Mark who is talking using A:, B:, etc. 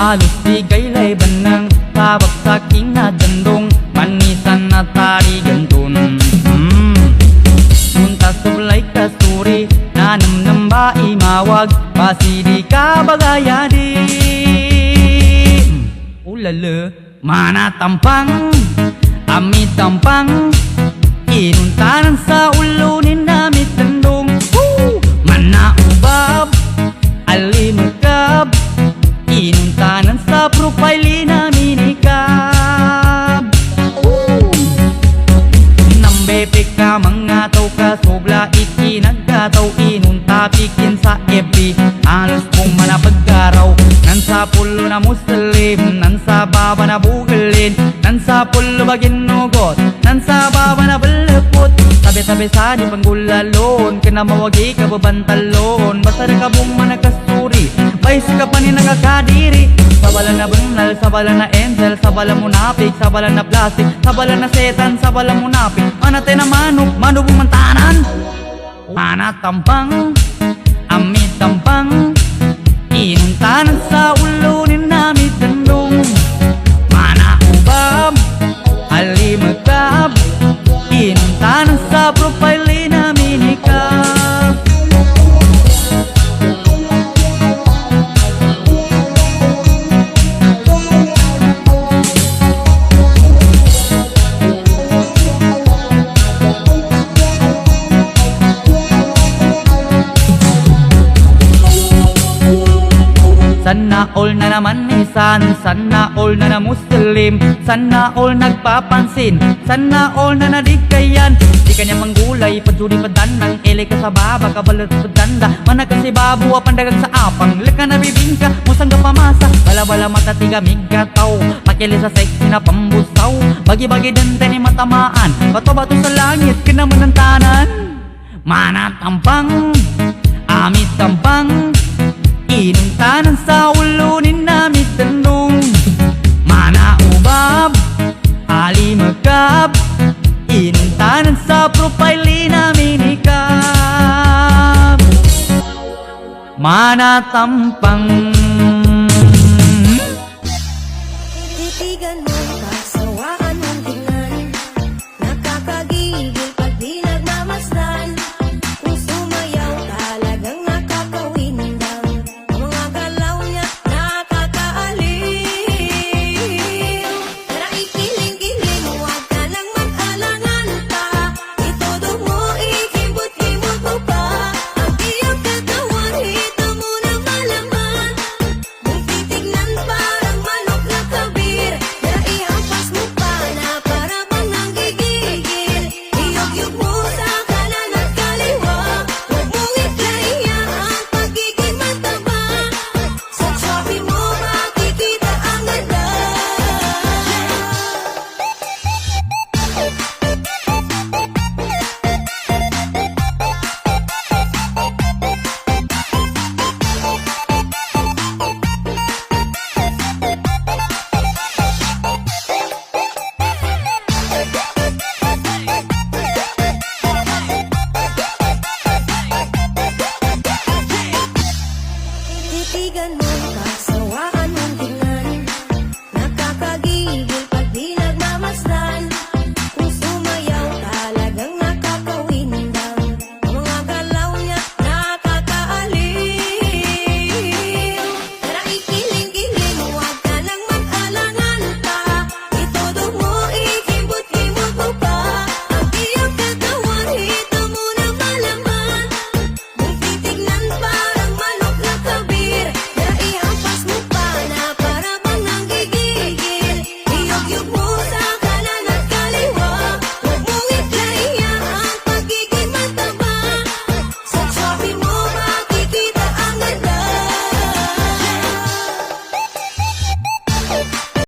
A: Halos di kaylay banang tabak sa aking nadandong manisan na tari gantun. Sunta sublay kasuri nanamnam ba imawag pasidi ka bagayadi. Ulala mana tampang amit tampang inuntanan sa ulunin namit tandong. Mana ubab alimagkab inuntanan sa profile namin ikab. Nambepe ka mga tao ka sobla ikinagkataw inuntapikin sa FB halos kung manapagkaraw nan sa pulo na muslim nan sa baba na bugalin nan sa pulo baginugot nan sa baba na balapot tabi-tabi sa di panggulalon kena mawagi ka babantalon basta nakabong manakasturi bayis ka pa ni nakakadiri sabala na banal sabala na angel sabala munapik sabala na plastic sabala na setan sabala munapik manate na manok manubong mantanan mana tampang amit tampang inuntanan sa ulunin namit tandong. Mana ubab alimagkab inuntanan sa profile namin ikab. Sana all na naman isan, sana all na na muslim, sana all nagpapansin, sana all na nadikayan. Di kanya manggulay, pajuri padanang, ele ka sa baba, kabalat padanda. Mana kasi babu, apandagag sa apang, lika na bibingka, musang ka pamasa. Bala-bala mata tiga migataw, pakili sa sexy na pambusaw. Bagi-bagi dante ni matamaan, bato-bato sa langit, kinaman ng tanan. Mana tampang, amit tampang, inuntanan sa ulunin namit tandong. Mana ubab alimagkab inuntanan sa profile namin ikab. Mana tampang
B: titigan mo